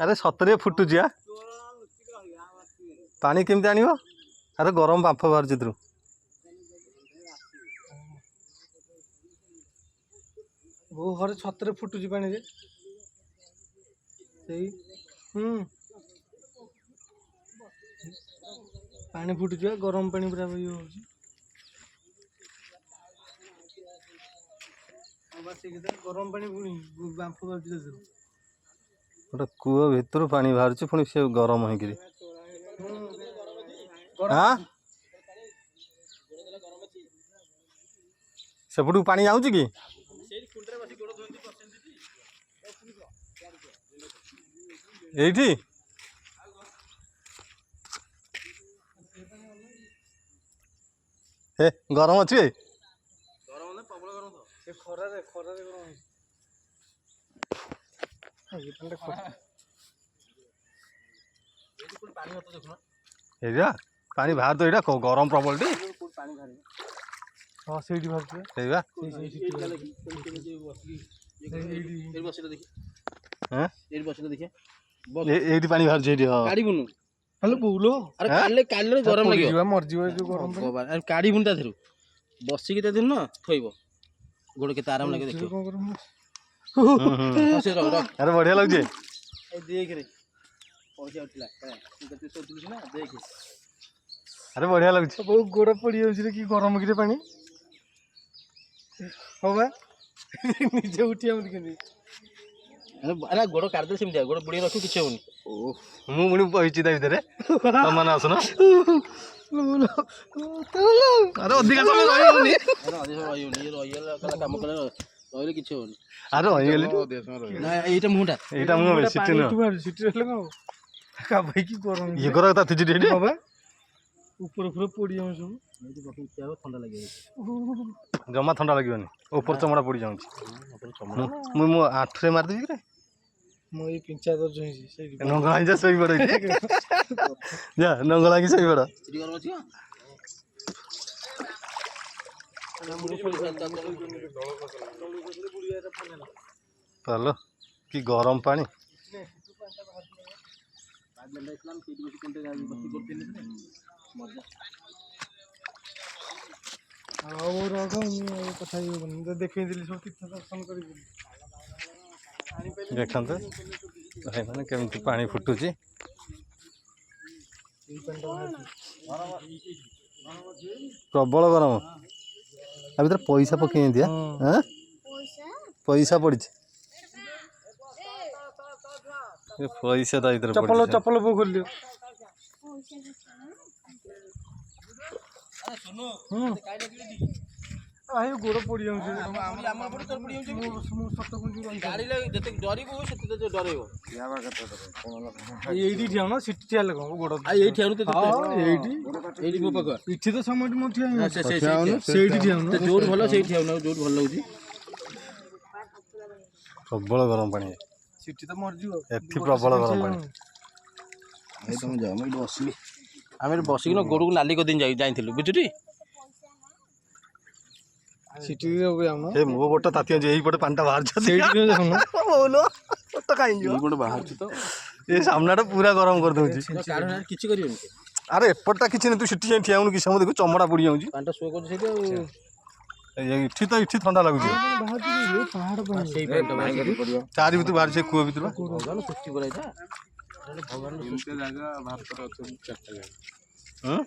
अरे सतरे फुटुची आ पानी केमती आनिब अरे गरम बांफ बाहर चित्रु वो घरे छतरे फुटुची पानी रे सेई पानी फुटुची गरम पानी पूरा ये होची गरम पानी पुणी बांफ बाहर चित्रु गोटे कूह भितर पानी बाहर पुणी से गरम हो सेपटू पानी जाऊँ कि एठी हे गरम अच्छे पानी बाहर तो यहाँ गरम प्रबल टी हाँ से पानी बाहर हेलो बोलो अरे काले काले गरम लगे मर जीव जो गरम अरे काढ़ी बुंटा थेरु बसी के दिन न थोइबो गोड़ के आराम लगे देखियो अरे बढ़िया लगे ए देख रे पैसा उठला तू सोचलिस ना देख अरे बढ़िया लगे बहुत गोड़ पड़ी जाउछ कि गरम कि पानी हो बा निजे उठिया मत केनी अरे गोड़ काट दे सेम गोड़ बुड़ी रखू किछ होनी ओ मु मुनी पहुंची दा भीतर तमन आसनो अरे अधिका समय रही होनी अरे अधिक रही होनी रहिला कला काम करे रहिले किछ होनी अरे रही गेली ना एटा मुंडा में सिटी न सिटी रहले का भाई की गरम ये करा ता थिजी रेडी बाबा ऊपर ऊपर पड़ी जाउछ एटी बकिन क्या ठंडा लगे जमा ठंडा लगिवनी ऊपर चमड़ा पड़ी जाउछ मु 8 रे मार देबी रे मो ये पिंचा दर जोइसी से नंगला जा सोई पड़ जा नंगला की सोई पड़ सिटी गरम अछि चलो कि गरम पानी देखे सब तीर्थ दर्शन कर देखते भाई मैंने केमती पानी फुटुची प्रबल गरम आ भीतर पैसा पकई दिया पैसा पड़ी पैसा तो इधर चप्पल चप्पल पो खोल लियो आयो गोड़ पड़ी जाउछ हम पड़ तोर पड़ी जाउछ मु सत गुंजु गाड़ी ले जते डरिबो सेते तो डरेबो एडी ठिया ना सिटी ठिया लगो गोड़ आ एई ठियानु तो एडी मो पक पिठी तो समट मो ठिया सेठी ठियानु तो जोर भलो सेठी ठियानु जोर भलो लाउची प्रबल गरम पानी सिटी तो मर जिवो एथि प्रबल गरम पानी ए तुम जाओ मैं बसली आमे बसिक न गोड़ को नाली को दिन जाइथिलु बुझुटी सिटी रे हो गया ना ए मो बोट तातिया जे एही पटे पांटा बाहर छ सेठी रे देखो ना बोलो तो काई जो गोड़ बाहर छ तो ए सामनाटा पूरा गरम कर दउची काढ किछि करियोनी अरे एपटा किछि न तू सिटी जाई ठियाउन कि समय देखो चमड़ा पड़ी जाउची पांटा सो कर सेठी इठी तो इठी ठंडा लागुची पहाड़ पर सेई पांटा बाहर पड़ियो चारि भितर बाहर से कुआ भितर भगवान सृष्टि कराई था भगवान सृष्टि जगह भारत रे अछि 4टा जगह हां